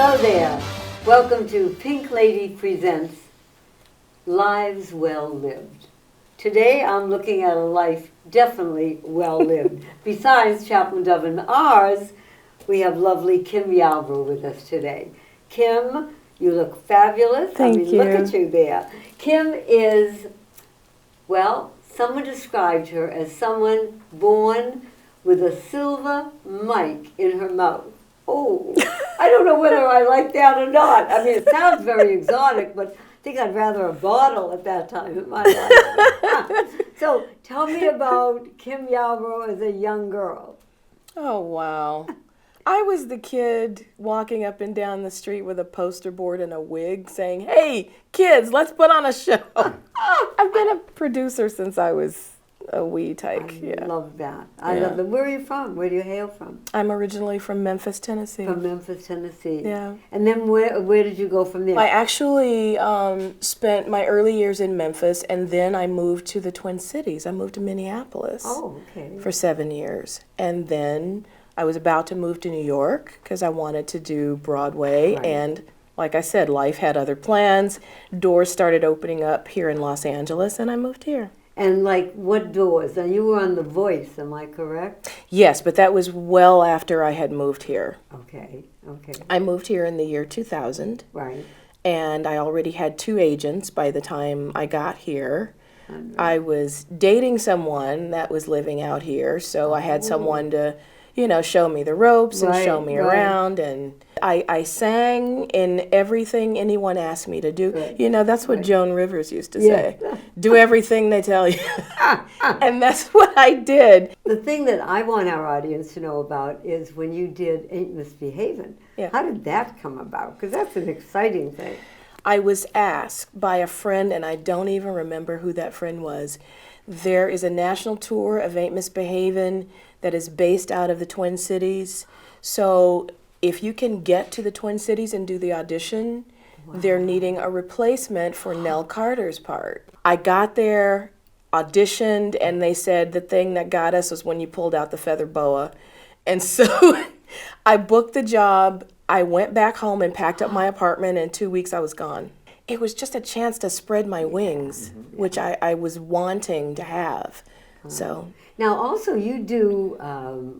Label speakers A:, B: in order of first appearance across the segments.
A: Hello there. Welcome to Pink Lady Presents Lives Well Lived. Today I'm looking at a life definitely well lived. Besides Chaplain Dove and ours, we have lovely Kim Yarbrough with us today. Kim, you look fabulous.
B: Thank you.
A: Look at you there. Kim is, well, someone described her as someone born with a silver mic in her mouth. Oh, I don't know whether I like that or not. I mean, it sounds very exotic, but I think I'd rather a bottle at that time in my life. So tell me about Kim Yarbrough as a young girl.
B: Oh, wow. I was the kid walking up and down the street with a poster board and a wig saying, "Hey, kids, let's put on a show." I've been a producer since I was a wee tyke.
A: I love that. I love that. Where are you from? Where do you hail from?
B: I'm originally from Memphis, Tennessee.
A: From Memphis, Tennessee.
B: Yeah.
A: And then where did you go from there?
B: I actually spent my early years in Memphis, and then I moved to the Twin Cities. I moved to Minneapolis for 7 years. And then I was about to move to New York because I wanted to do Broadway.
A: Right.
B: And like I said, life had other plans. Doors started opening up here in Los Angeles, and I moved here.
A: And like what doors? Now you were on The Voice, am I correct?
B: Yes, but that was well after I had moved here.
A: Okay.
B: I moved here in the year 2000.
A: Right.
B: And I already had 2 agents by the time I got here. I was dating someone that was living out here, so I had someone to, show me the ropes and show me around. And I sang in everything anyone asked me to do.
A: Right.
B: That's what Joan Rivers used to say. Do everything they tell you. And that's what I did.
A: The thing that I want our audience to know about is when you did Ain't Misbehavin'.
B: Yeah.
A: How did that come about? Because that's an exciting thing.
B: I was asked by a friend, and I don't even remember who that friend was. There is a national tour of Ain't Misbehavin' that is based out of the Twin Cities. So if you can get to the Twin Cities and do the audition, they're needing a replacement for Nell Carter's part. I got there, auditioned, and they said the thing that got us was when you pulled out the feather boa. And so I booked the job. I went back home and packed up my apartment. In 2 weeks, I was gone. It was just a chance to spread my wings, which I was wanting to have. So
A: now also you do,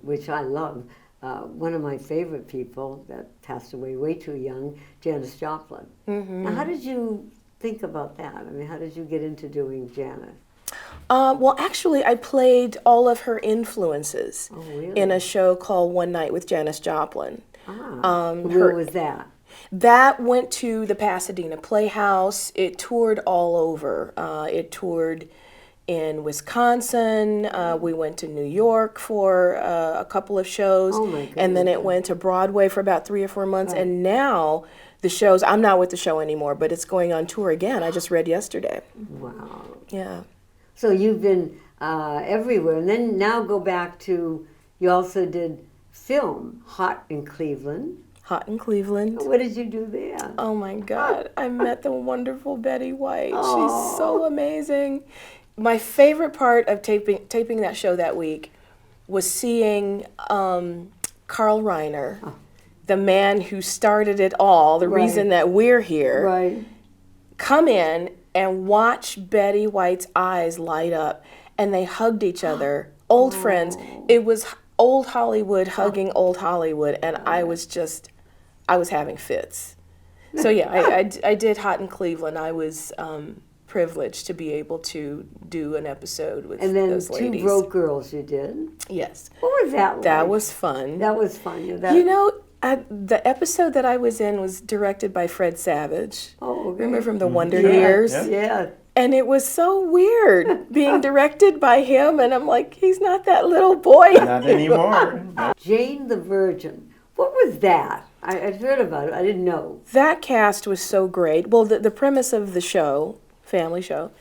A: which I love, one of my favorite people that passed away way too young, Janis Joplin. Now how did you think about that? I mean, how did you get into doing Janis?
B: Well, actually, I played all of her influences
A: really?
B: in a show called One Night with Janis Joplin.
A: Where was that?
B: That went to the Pasadena Playhouse. It toured all over. It toured in Wisconsin. We went to New York for a couple of shows.
A: Oh my goodness.
B: And then it went to Broadway for about 3 or 4 months. Right. And now the shows, I'm not with the show anymore, but it's going on tour again. I just read yesterday.
A: Wow.
B: Yeah.
A: So you've been everywhere. And then now go back to, you also did film, Hot in Cleveland.
B: Hot in Cleveland.
A: What did you do there?
B: Oh my God. I met the wonderful Betty White. She's so amazing. My favorite part of taping that show that week was seeing Carl Reiner, the man who started it all, the reason that we're here, come in and watch Betty White's eyes light up, and they hugged each other, old friends. It was old Hollywood hugging old Hollywood, and I was having fits. So yeah, I did Hot in Cleveland. I was privileged to be able to do an episode with those ladies.
A: And then Two Broke Girls you did.
B: Yes.
A: What was that like?
B: That was fun.
A: That was fun.
B: The episode that I was in was directed by Fred Savage.
A: Oh, okay.
B: Remember from the Wonder Years?
A: Yeah.
B: And it was so weird being directed by him, and I'm like, he's not that little boy.
C: Not anymore.
A: Jane the Virgin. What was that? I'd heard about it. I didn't know.
B: That cast was so great. Well, the premise of the show, family show,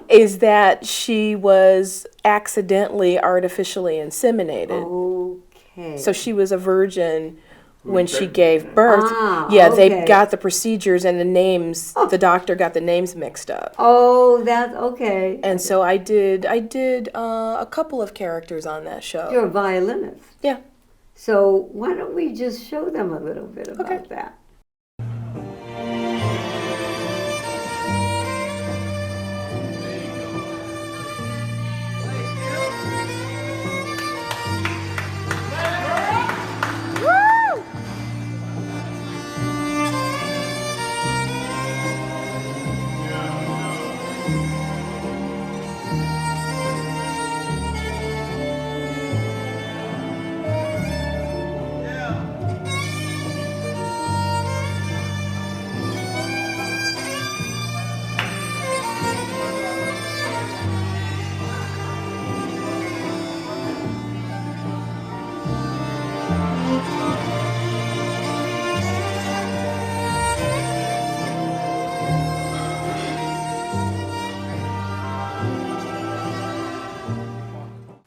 B: is that she was accidentally artificially inseminated.
A: Okay.
B: So she was a virgin when she gave birth. They got the procedures and the names. The doctor got the names mixed up.
A: Oh, that's okay.
B: And so I did a couple of characters on that show.
A: You're a violinist.
B: Yeah.
A: So why don't we just show them a little bit about that?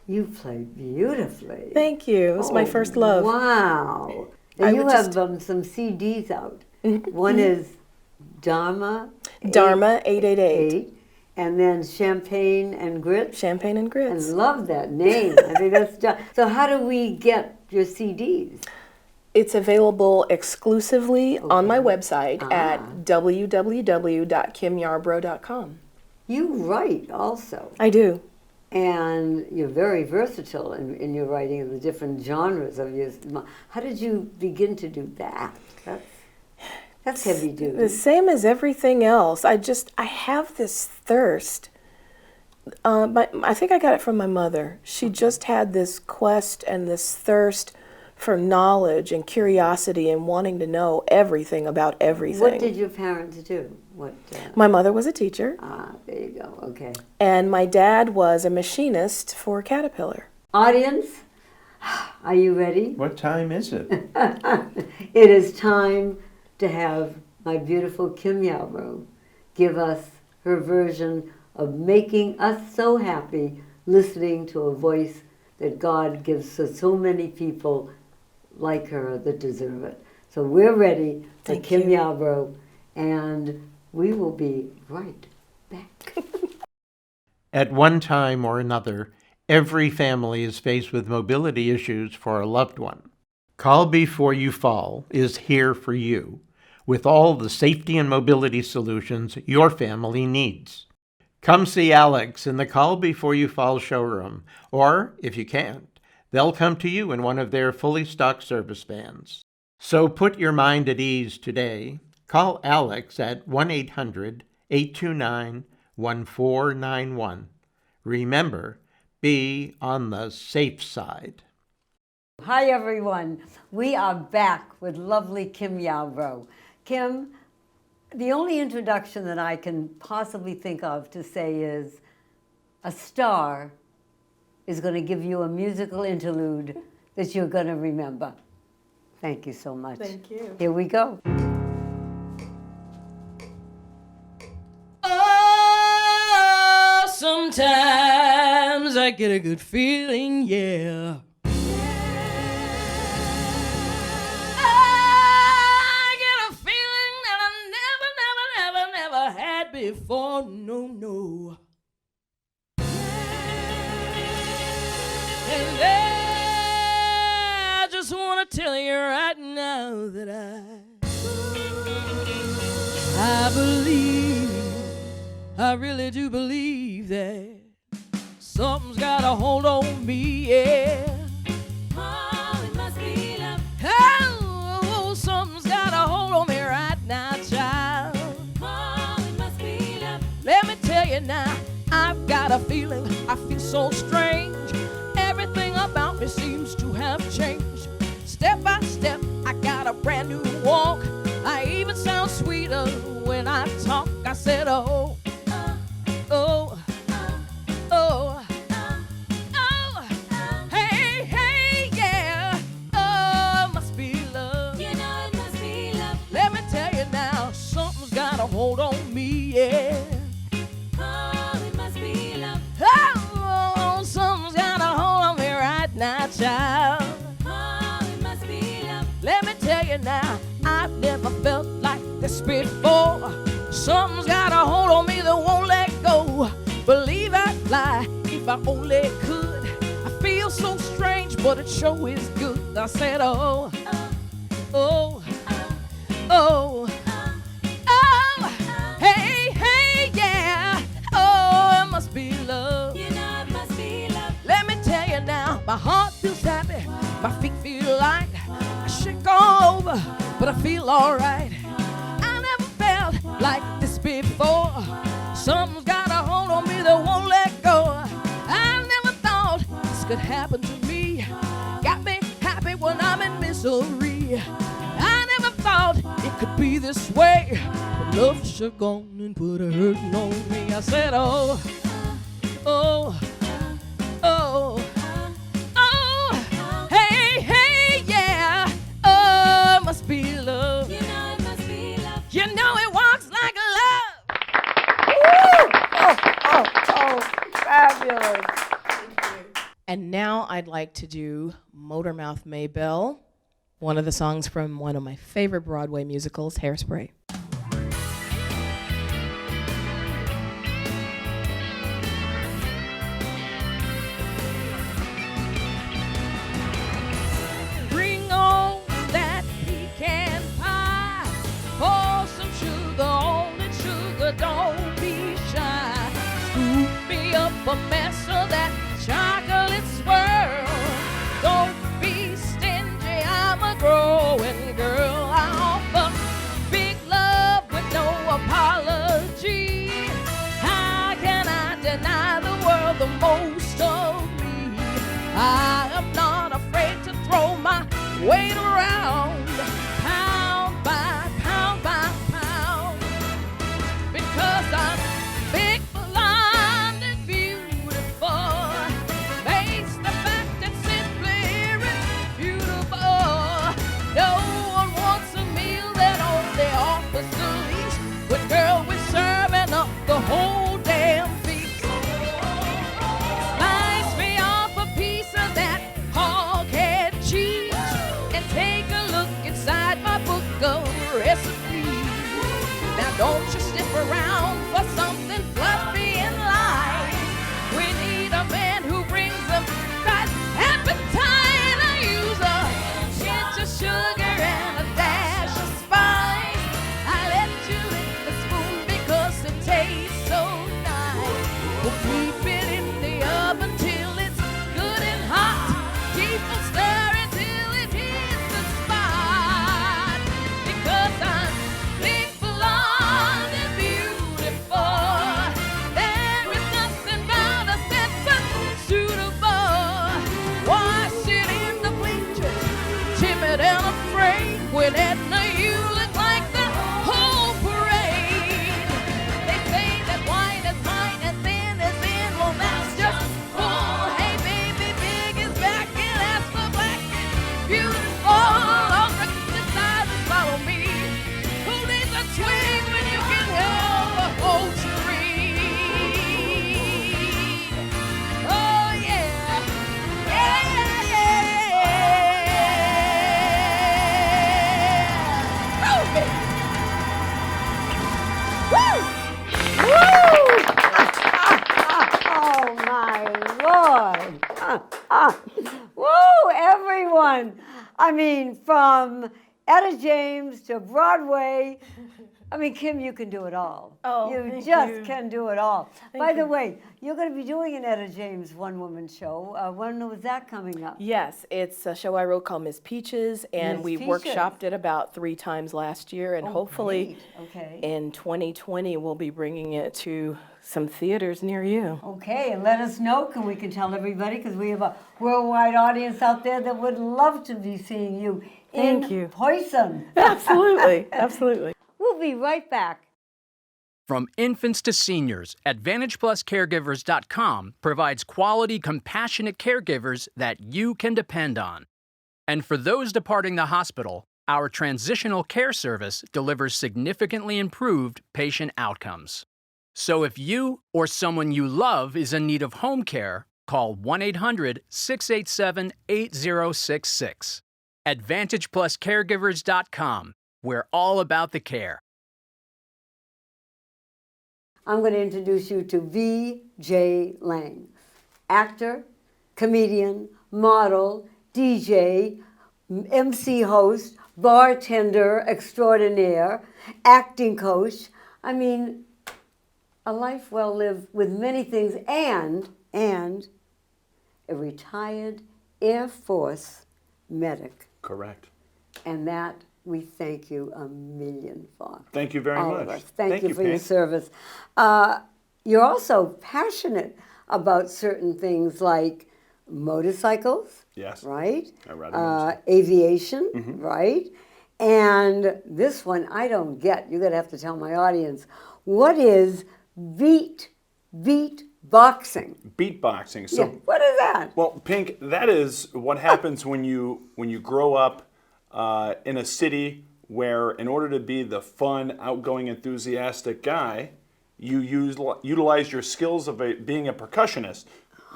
A: You play beautifully.
B: Thank you. It was my first love.
A: Wow.
B: I
A: And you
B: would
A: have
B: just-
A: some CDs out. One is Dharma.
B: Dharma 888.
A: 8, and then Champagne and Grits.
B: Champagne and
A: I
B: Grits.
A: love that name. I think that's so. How do we get your CDs?
B: It's available exclusively on my website at www.kimyarbrough.com.
A: You write also,
B: I do.
A: and you're very versatile in your writing of the different genres of yours. How did you begin to do that? That's heavy
B: The
A: duty.
B: same as everything else. I have this thirst. I think I got it from my mother. She just had this quest and this thirst for knowledge and curiosity and wanting to know everything about everything.
A: What did your parents do?
B: My mother was a teacher,
A: There you go. Okay.
B: and my dad was a machinist for Caterpillar.
A: Audience, are you ready?
C: What time is it?
A: It is time to have my beautiful Kim Yarbrough give us her version of making us so happy listening to a voice that God gives to so many people like her that deserve it. So we're ready for
B: Thank
A: Kim
B: you.
A: Yarbrough, and we will be right back.
D: At one time or another, every family is faced with mobility issues for a loved one. Call Before You Fall is here for you with all the safety and mobility solutions your family needs. Come see Alex in the Call Before You Fall showroom, or if you can't, they'll come to you in one of their fully stocked service vans. So put your mind at ease today. Call Alex at 1-800-829-1491. Remember, be on the safe side.
A: Hi everyone, we are back with lovely Kim Yarbrough. Kim, the only introduction that I can possibly think of to say is a star is going to give you a musical interlude that you're going to remember. Thank you so much.
B: Thank you.
A: Here we go.
E: Oh, sometimes I get a good feeling, yeah. I get a feeling that I never had before, no. And I just want to tell you right now that I believe, I really do believe that something's got a hold on me, yeah. Oh, it must be love. Oh, something's got a hold on me right now, child. Oh, it must be love. Let me tell you now, I've got a feeling, I feel so strange. Everything about me seems to have changed. Step by step, I got a brand new walk. I even sound sweeter when I talk. I said, oh, oh, oh, oh, hey, yeah. Oh, it must be love. You know it must be love. Let me tell you now, something's got a hold on me, yeah. Oh, it must be love. Oh, something's got a hold on me right now, child. Oh, it must be love. Let me tell you now, I've never felt like this before. Something's got a hold on me that won't let go. Believe I'd fly if I only could. I feel so strange, but it sure is good. I said, oh, oh, oh, oh, hey, hey, yeah. Oh, it must be love. You know it must be love. Let me tell you now, my heart feels happy, my feet feel light. I should go over, but I feel alright. I never felt like this before. Something's got a hold on me that won't let go. I never thought this could happen to me. Got me happy when I'm in misery. I never thought it could be this way. But love should have gone and put a hurting on me. I said, oh, oh, oh, oh, hey, hey, yeah. Oh, it must be love. You know it must be love. You know it walks like love.
A: Oh, fabulous.
B: And now I'd like to do Motormouth Maybelle, one of the songs from one of my favorite Broadway musicals, Hairspray.
E: Bring on that pecan pie. Pour some sugar on it, sugar, don't be shy. Scoop me up a mess of that chocolate swirl. Don't be stingy, I'm a growing girl. I offer big love with no apology. How can I deny the world the most of me? I am not afraid to throw my weight around, pound by pound by pound, because I'm big, blonde, and beautiful. Makes the fact that simply irrefutable. No one wants a meal that only offers the least. But girl, we're serving up the whole damn feast. Slice me off a piece of that hog-head cheese and take a look inside my book of recipes. Now don't you stick around for something fluffy and light. We need a man who brings them that appetite. I use a pinch of sugar and a dash of spice. I let you lick the spoon because it tastes so nice. We'll keep it in the oven till it's good and hot. Keep on stirring till it hits the spot. Because I'm big, blonde, and beautiful. There is nothing about us that's unsuitable. Wash it in the bleachers, timid and afraid. When Edna, you look like the whole parade. They say that wine is mine and thin is in. Well, that's just bull. Hey, baby, big is back and that's the black and beautiful. All the desires follow me. Who needs a twig when you can have a whole tree? Oh, yeah. Yeah, yeah, yeah. Prove it. Woo!
A: Oh, my Lord. Woo, everyone. I mean, from Etta James to Broadway. I mean, Kim, you can do it all.
B: Oh,
A: you
B: thank
A: just
B: you.
A: can do it all.
B: Thank
A: By the
B: you.
A: way, you're going to be doing an Etta James one-woman show. When was that coming up?
B: Yes, it's a show I wrote called Miss Peaches, and
A: Miss
B: we
A: Peaches.
B: workshopped it about 3 times last year, and hopefully
A: Great. Okay.
B: in 2020 we'll be bringing it to some theaters near you.
A: Okay, and let us know, we can tell everybody, because we have a worldwide audience out there that would love to be seeing you
B: Thank
A: in
B: you.
A: person.
B: Absolutely, absolutely.
A: We'll be right back.
C: From infants to seniors, AdvantagePlusCaregivers.com provides quality, compassionate caregivers that you can depend on. And for those departing the hospital, our transitional care service delivers significantly improved patient outcomes. So if you or someone you love is in need of home care, call 1-800-687-8066. AdvantagePlusCaregivers.com. We're all about the care.
A: I'm going to introduce you to V.J. Lang, actor, comedian, model, DJ, MC host, bartender extraordinaire, acting coach. I mean, a life well lived with many things, and a retired Air Force medic.
F: Correct.
A: And that we thank you a million for.
F: Thank you very
A: All
F: much.
A: of us. Thank you for your
F: Pink.
A: service. You're also passionate about certain things like motorcycles,
F: Yes.
A: right?
F: I ride a motorcycle.
A: Aviation,
F: Mm-hmm.
A: right? And this one I don't get. You're going to have to tell my audience. What is beat boxing?
F: Beatboxing. So
A: Yeah, what is that?
F: Well, Pink, that is what happens when you grow up in a city where, in order to be the fun, outgoing, enthusiastic guy, you utilize your skills of being a percussionist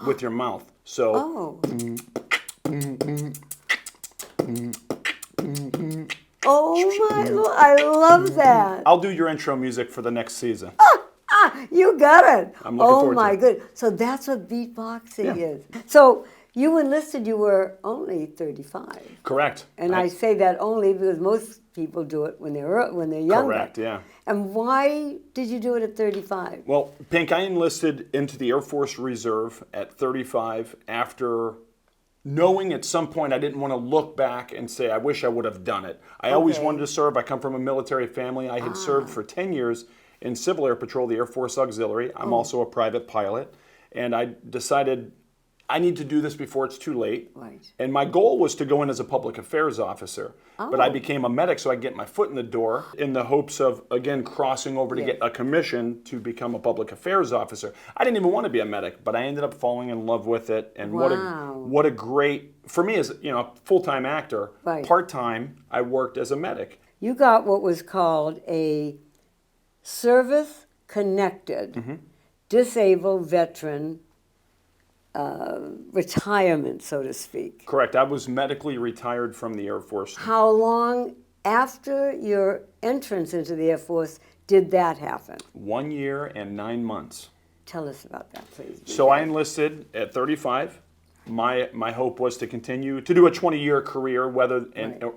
F: with your mouth. So,
A: Oh. Oh my Lord, I love that.
F: I'll do your intro music for the next season.
A: You got it.
F: I'm looking
A: oh
F: forward to
A: my
F: it.
A: good. So that's what beatboxing
F: Yeah.
A: is. So you enlisted, you were only 35.
F: Correct.
A: And I say that only because most people do it when they're younger.
F: Correct, yeah.
A: And why did you do it at 35?
F: Well, Pink, I enlisted into the Air Force Reserve at 35 after knowing at some point I didn't want to look back and say, I wish I would have done it. I always
A: Okay.
F: wanted to serve. I come from a military family. I had served for 10 years in Civil Air Patrol, the Air Force Auxiliary. I'm also a private pilot. And I decided I need to do this before it's too late.
A: Right.
F: And my goal was to go in as a public affairs officer. But I became a medic so I could get my foot in the door in the hopes of, again, crossing over to
A: Yeah.
F: get a commission to become a public affairs officer. I didn't even want to be a medic, but I ended up falling in love with it. And
A: Wow.
F: what a great, for me as a full-time actor,
A: Right.
F: part-time, I worked as a medic.
A: You got what was called a service-connected
F: Mm-hmm.
A: disabled veteran retirement, so to speak.
F: Correct. I was medically retired from the Air Force.
A: How long after your entrance into the Air Force did that happen?
F: 1 year and 9 months.
A: Tell us about that, please.
F: So I enlisted at 35. My hope was to continue to do a 20-year career,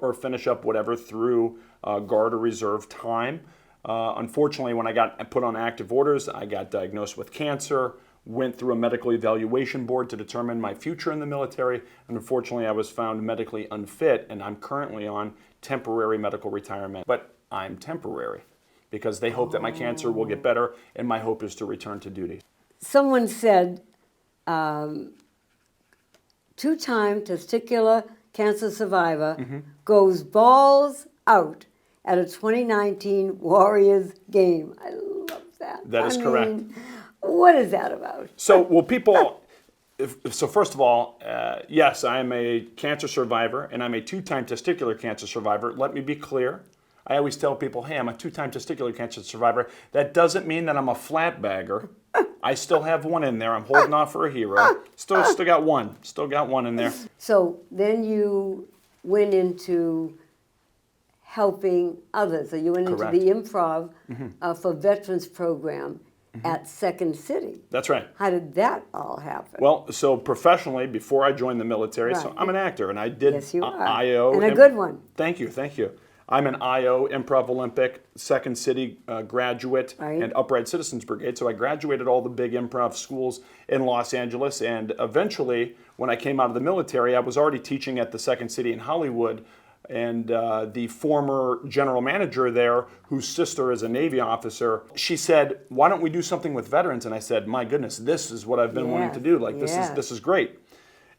F: or finish up whatever through Guard or Reserve time. Unfortunately, when I got put on active orders, I got diagnosed with cancer, went through a medical evaluation board to determine my future in the military, and unfortunately I was found medically unfit, and I'm currently on temporary medical retirement. But I'm temporary because they hope that my cancer will get better, and my hope is to return to duty.
A: Someone said two-time testicular cancer survivor
F: Mm-hmm.
A: goes balls out at a 2019 Warriors game. I love that.
F: That is correct.
A: What is that about?
F: So, well, people. So first of all, yes, I am a cancer survivor, and I'm a two-time testicular cancer survivor. Let me be clear. I always tell people, hey, I'm a two-time testicular cancer survivor. That doesn't mean that I'm a flat bagger. I still have one in there. I'm holding off for a hero. Still got one. Still got one in there.
A: So then you went into helping others. So you went
F: Correct.
A: into the improv for veterans program at Second City.
F: That's right.
A: How did that all happen?
F: Well, so professionally, before I joined the military, so
A: Right.
F: I'm an actor, and I did
A: Yes, you are.
F: IO.
A: And a good one.
F: Thank you. I'm an IO, Improv Olympic, Second City graduate,
A: Right.
F: and Upright Citizens Brigade. So I graduated all the big improv schools in Los Angeles, and eventually, when I came out of the military, I was already teaching at the Second City in Hollywood. And the former general manager there, whose sister is a Navy officer, she said, "Why don't we do something with veterans?" And I said, "My goodness, this is what I've been wanting to do. Like
A: Yes.
F: this is great."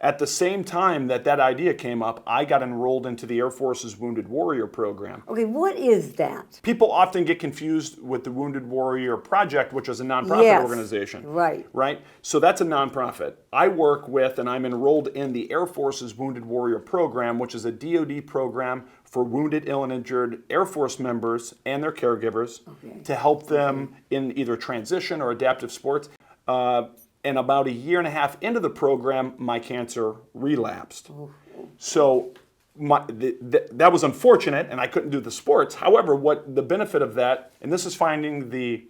F: At the same time that idea came up, I got enrolled into the Air Force's Wounded Warrior program.
A: Okay, what is that?
F: People often get confused with the Wounded Warrior Project, which is a nonprofit
A: Yes,
F: organization.
A: right.
F: Right? So that's a nonprofit. I work with and I'm enrolled in the Air Force's Wounded Warrior program, which is a DoD program for wounded, ill, and injured Air Force members and their caregivers to help them in either transition or adaptive sports. And about a year and a half into the program, my cancer relapsed. So that was unfortunate, and I couldn't do the sports. However, what the benefit of that, and this is finding the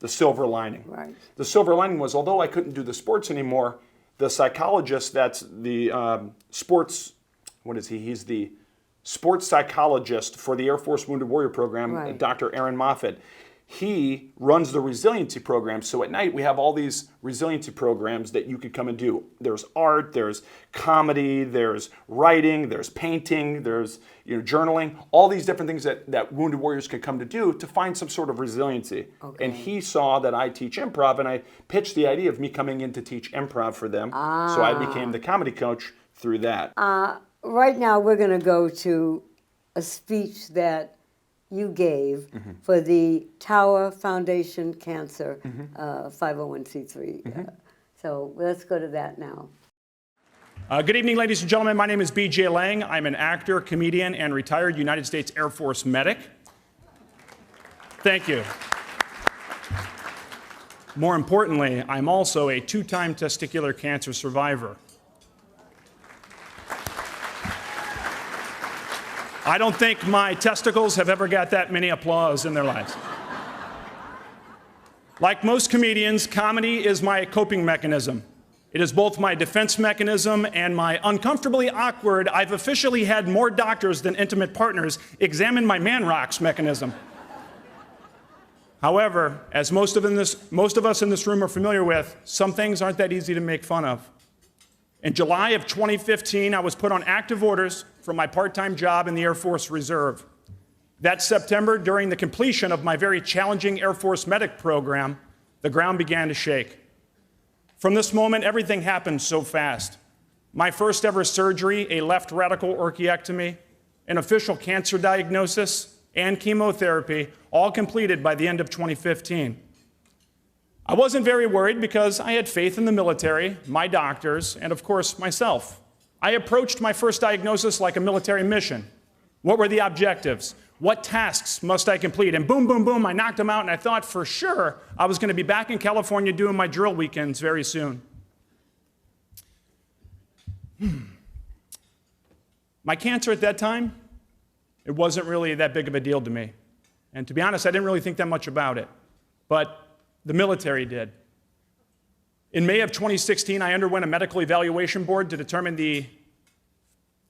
F: silver lining.
A: Right.
F: The silver lining was, although I couldn't do the sports anymore, the psychologist that's the sports, what is he? He's the sports psychologist for the Air Force Wounded Warrior Program,
A: Right.
F: Dr. Aaron Moffat. He runs the resiliency program. So at night we have all these resiliency programs that you could come and do. There's art, there's comedy, there's writing, there's painting, there's journaling, all these different things that Wounded Warriors can come to do to find some sort of resiliency.
A: Okay.
F: And he saw that I teach improv, and I pitched the idea of me coming in to teach improv for them. So I became the comedy coach through that.
A: Right now, we're going to go to a speech that you gave for the Tower Foundation Cancer 501c3. So let's go to that now.
F: Good evening, ladies and gentlemen. My name is B.J. Lang. I'm an actor, comedian, and retired United States Air Force medic. Thank you. More importantly, I'm also a 2-time testicular cancer survivor. I don't think my testicles have ever got that many applause in their lives. Like most comedians, comedy is my coping mechanism. It is both my defense mechanism and my uncomfortably awkward, I've officially had more doctors than intimate partners examine my man rocks mechanism. However, as most of us in this room are familiar with, some things aren't that easy to make fun of. In July of 2015, I was put on active orders from my part-time job in the Air Force Reserve. That September, during the completion of my very challenging Air Force medic program, the ground began to shake. From this moment, everything happened so fast. My first ever surgery, a left radical orchiectomy, an official cancer diagnosis, and chemotherapy, all completed by the end of 2015. I wasn't very worried because I had faith in the military, my doctors, and of course, myself. I approached my first diagnosis like a military mission. What were the objectives? What tasks must I complete? And boom, boom, boom, I knocked them out, and I thought for sure I was going to be back in California doing my drill weekends very soon. My cancer at that time, it wasn't really that big of a deal to me. And to be honest, I didn't really think that much about it. But the military did. In May of 2016, I underwent a medical evaluation board to determine the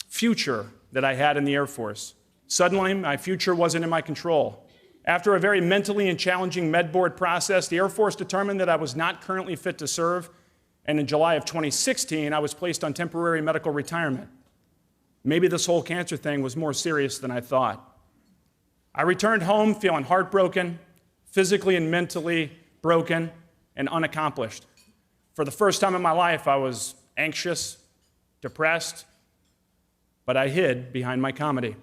F: future that I had in the Air Force. Suddenly, my future wasn't in my control. After a very mentally and challenging med board process, the Air Force determined that I was not currently fit to serve, and in July of 2016, I was placed on temporary medical retirement. Maybe this whole cancer thing was more serious than I thought. I returned home feeling heartbroken, physically and mentally broken, and unaccomplished. For the first time in my life, I was anxious, depressed, but I hid behind my comedy.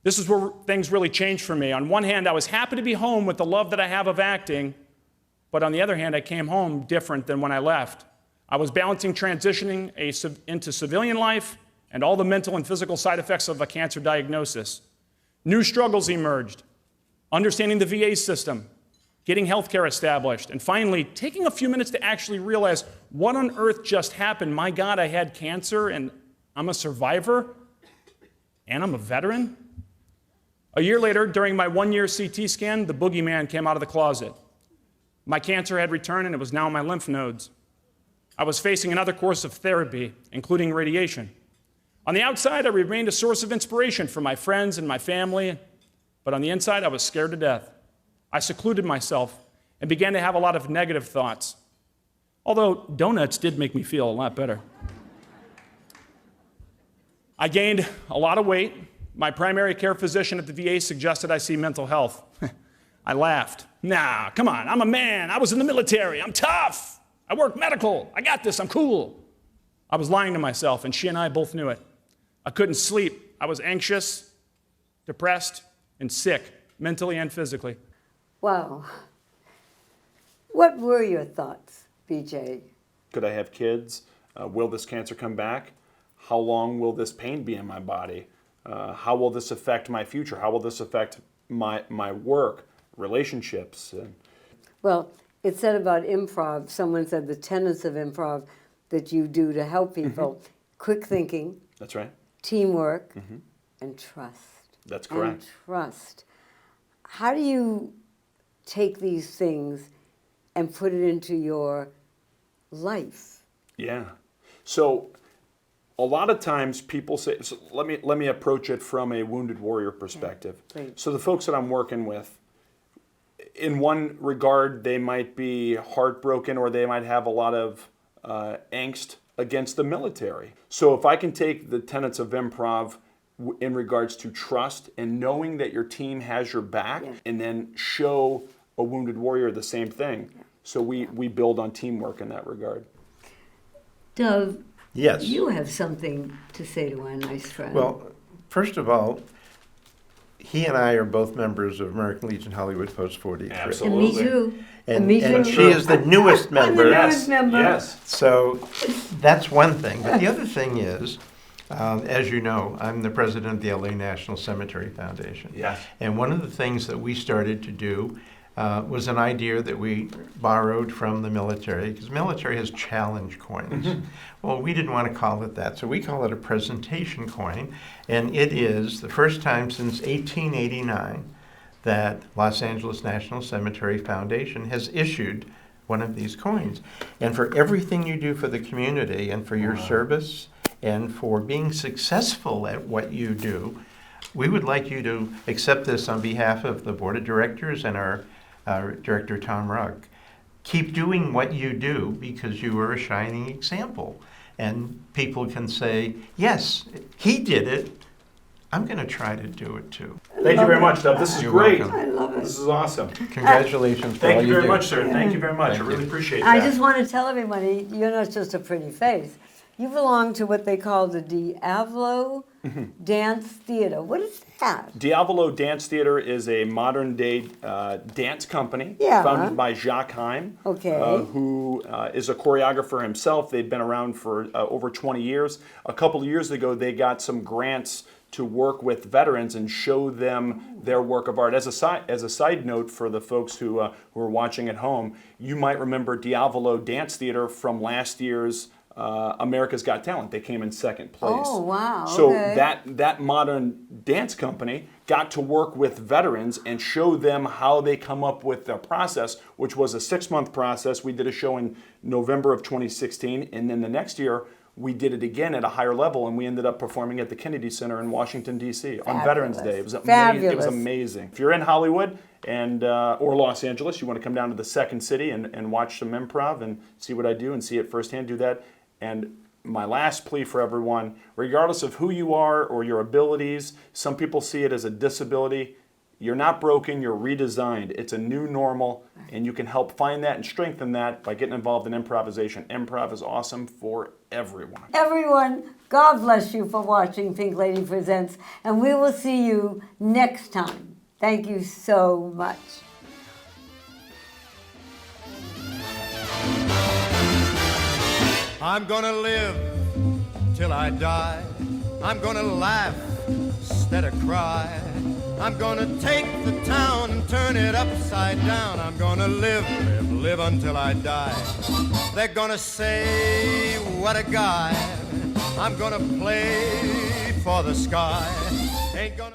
F: This is where things really changed for me. On one hand, I was happy to be home with the love that I have of acting, but on the other hand, I came home different than when I left. I was balancing transitioning into civilian life and all the mental and physical side effects of a cancer diagnosis. New struggles emerged, understanding the VA system, getting healthcare established, and finally, taking a few minutes to actually realize what on earth just happened. My God, I had cancer, and I'm a survivor, and I'm a veteran. A year later, during my 1-year CT scan, the boogeyman came out of the closet. My cancer had returned, and it was now in my lymph nodes. I was facing another course of therapy, including radiation. On the outside, I remained a source of inspiration for my friends and my family, but on the inside, I was scared to death. I secluded myself and began to have a lot of negative thoughts. Although donuts did make me feel a lot better. I gained a lot of weight. My primary care physician at the VA suggested I see mental health. I laughed. Nah, come on, I'm a man. I was in the military. I'm tough. I work medical. I got this. I'm cool. I was lying to myself, and she and I both knew it. I couldn't sleep. I was anxious, depressed, and sick, mentally and physically.
A: Wow. What were your thoughts, BJ?
F: Could I have kids? Will this cancer come back? How long will this pain be in my body? How will this affect my future? How will this affect my work, relationships?
A: Well, it said about improv, someone said the tenets of improv that you do to help people, quick thinking,
F: That's right.
A: teamwork, and trust.
F: That's correct.
A: And trust. How do you take these things and put it into your life?
F: Yeah. So a lot of times people say, so let me approach it from a wounded warrior perspective.
A: Great.
F: So the folks that I'm working with, in one regard, they might be heartbroken or they might have a lot of angst against the military. So if I can take the tenets of improv in regards to trust and knowing that your team has your back, and then show a wounded warrior the same thing. So we build on teamwork in that regard.
A: Dove,
D: Yes.
A: you have something to say to our nice friend.
D: Well, first of all, he and I are both members of American Legion Hollywood Post 43.
A: And me too.
D: And,
A: me
D: and
A: too.
D: she is the newest member.
A: Yes. member.
F: Yes.
D: So that's one thing. But the other thing is, as you know, I'm the president of the LA National Cemetery Foundation.
F: Yes.
D: And one of the things that we started to do was an idea that we borrowed from the military, because the military has challenge coins. Well, we didn't want to call it that, so we call it a presentation coin. And it is the first time since 1889 that Los Angeles National Cemetery Foundation has issued one of these coins. And for everything you do for the community and for your service and for being successful at what you do, we would like you to accept this on behalf of the board of directors and our director, Tom Rugg. Keep doing what you do because you are a shining example. And people can say, yes, he did it. I'm going to try to do it too.
F: Thank you very much, Dove. This is
D: You're
F: great.
D: welcome.
A: I love it.
F: This is awesome.
D: Congratulations for all
F: Thank you very
D: do.
F: much, sir. Thank you very much.
D: Thank
F: I really
D: you.
F: appreciate
A: I
F: that.
A: just want to tell everybody, you're not just a pretty face. You belong to what they call the Diavolo Dance Theater. What is that?
F: Diavolo Dance Theater is a modern day dance company
A: Yeah.
F: founded by Jacques Heim,
A: Okay.
F: who is a choreographer himself. They've been around for over 20 years. A couple of years ago, they got some grants to work with veterans and show them their work of art. As a side note for the folks who are watching at home, you might remember Diavolo Dance Theater from last year's America's Got Talent. They came in second place.
A: Oh, wow,
F: So
A: okay.
F: that modern dance company got to work with veterans and show them how they come up with their process, which was a 6-month process. We did a show in November of 2016, and then the next year we did it again at a higher level, and we ended up performing at the Kennedy Center in Washington, D.C. on Veterans Day. It was amazing.
A: Fabulous.
F: It was amazing. If you're in Hollywood and or Los Angeles, you want to come down to the Second City and watch some improv and see what I do and see it firsthand, do that. And my last plea for everyone, regardless of who you are or your abilities, some people see it as a disability. You're not broken, you're redesigned. It's a new normal, and you can help find that and strengthen that by getting involved in improvisation. Improv is awesome for everyone.
A: Everyone, God bless you for watching Pink Lady Presents, and we will see you next time. Thank you so much.
G: I'm gonna live till I die. I'm gonna laugh instead of cry. I'm gonna take the town and turn it upside down. I'm gonna live until I die. They're gonna say, what a guy. I'm gonna play for the sky. Ain't gonna